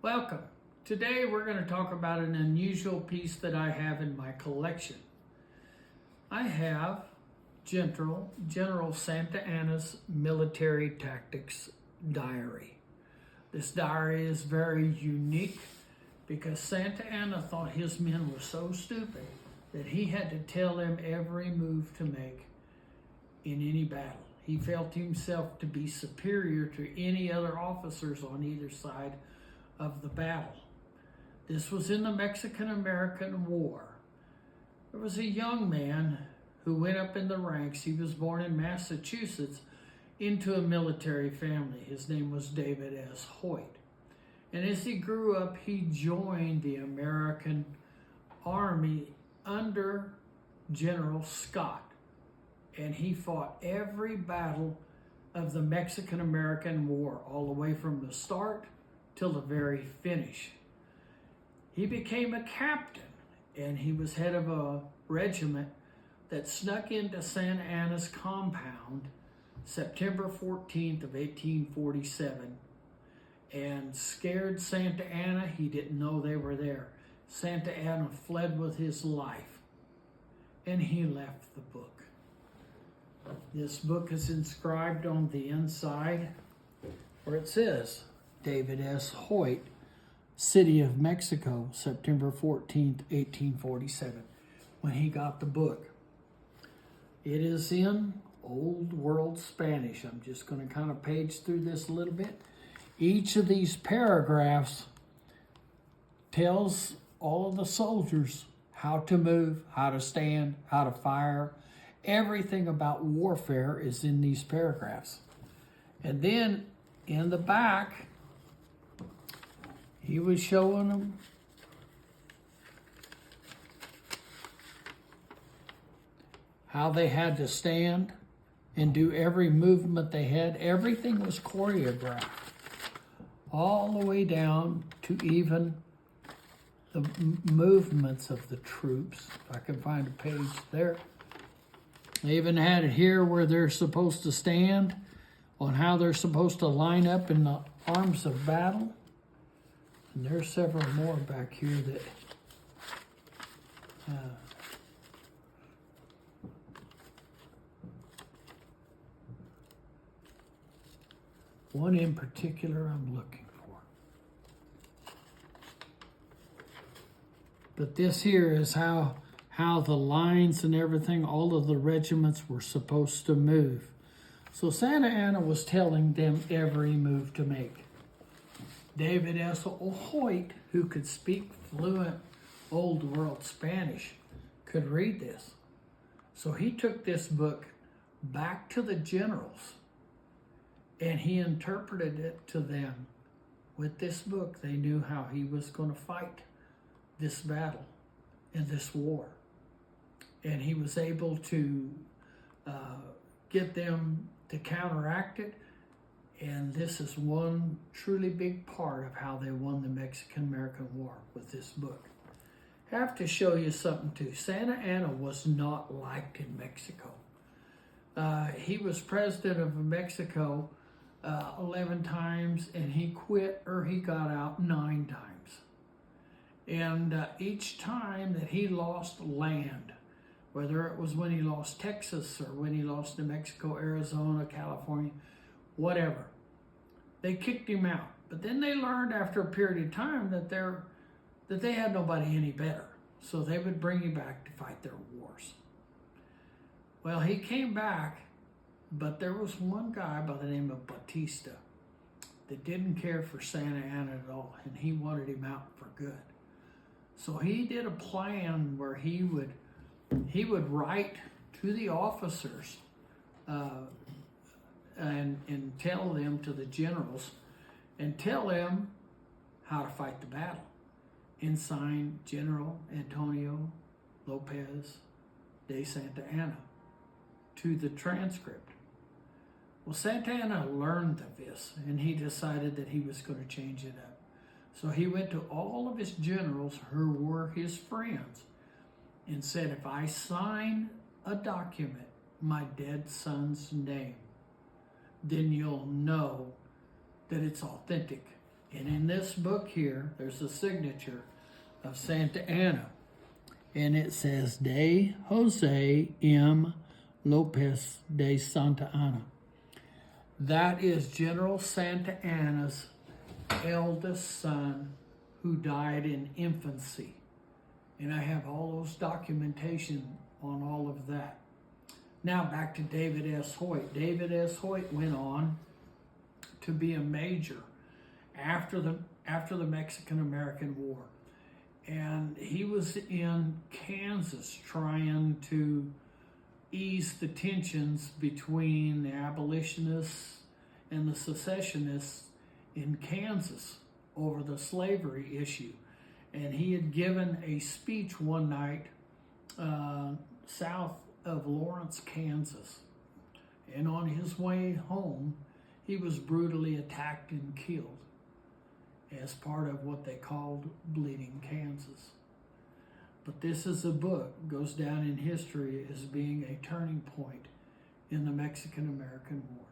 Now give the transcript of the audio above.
Welcome. Today we're going to talk about an unusual piece that I have in my collection. I have General Santa Anna's Military Tactics Diary. This diary is very unique because Santa Anna thought his men were so stupid that he had to tell them every move to make in any battle. He felt himself to be superior to any other officers on either side of the battle. This was in the Mexican-American War. There was a young man who went up in the ranks. He was born in Massachusetts into a military family. His name was David S. Hoyt. And as he grew up, he joined the American Army under General Scott. And he fought every battle of the Mexican-American War, all the way from the start till the very finish. He became a captain, and he was head of a regiment that snuck into Santa Anna's compound September 14th of 1847 and scared Santa Anna. He didn't know they were there. Santa Anna fled with his life, and he left the book. This book is inscribed on the inside where it says, David S. Hoyt, City of Mexico, September 14th, 1847, when he got the book. It is in Old World Spanish. I'm just going to kind of page through this a little bit. Each of these paragraphs tells all of the soldiers how to move, how to stand, how to fire. Everything about warfare is in these paragraphs. And then in the back, he was showing them how they had to stand and do every movement they had. Everything was choreographed, all the way down to even the movements of the troops. If I can find a page there. They even had it here where they're supposed to stand, on how they're supposed to line up in the arms of battle. And there's several more back here that one in particular I'm looking for. But this here is how the lines and everything, all of the regiments were supposed to move. So Santa Anna was telling them every move to make. David S. Hoyt, who could speak fluent Old World Spanish, could read this. So he took this book back to the generals and he interpreted it to them. With this book, they knew how he was going to fight this battle and this war. And he was able to get them to counteract it. And this is one truly big part of how they won the Mexican-American War with this book. I have to show you something too. Santa Anna was not liked in Mexico. He was president of Mexico 11 times, and he quit or he got out 9 times. And each time that he lost land, whether it was when he lost Texas or when he lost New Mexico, Arizona, California, whatever, they kicked him out. But then they learned after a period of time that they had nobody any better. So they would bring him back to fight their wars. Well, he came back, but there was one guy by the name of Batista that didn't care for Santa Anna at all, and he wanted him out for good. So he did a plan where he would write to the officers and tell them, to the generals, and tell them how to fight the battle. And sign General Antonio Lopez de Santa Anna to the transcript. Well, Santa Anna learned of this, and he decided that he was going to change it up. So he went to all of his generals who were his friends and said, if I sign a document, my dead son's name, then you'll know that it's authentic. And in this book here, there's a signature of Santa Anna. And it says, de Jose M. Lopez de Santa Anna. That is General Santa Anna's eldest son who died in infancy. And I have all those documentation on all of that. Now back to David S. Hoyt. David S. Hoyt went on to be a major after the Mexican-American War. And he was in Kansas trying to ease the tensions between the abolitionists and the secessionists in Kansas over the slavery issue. And he had given a speech one night south of Lawrence, Kansas. And on his way home, he was brutally attacked and killed as part of what they called Bleeding Kansas. But this is a book, goes down in history as being a turning point in the Mexican-American War.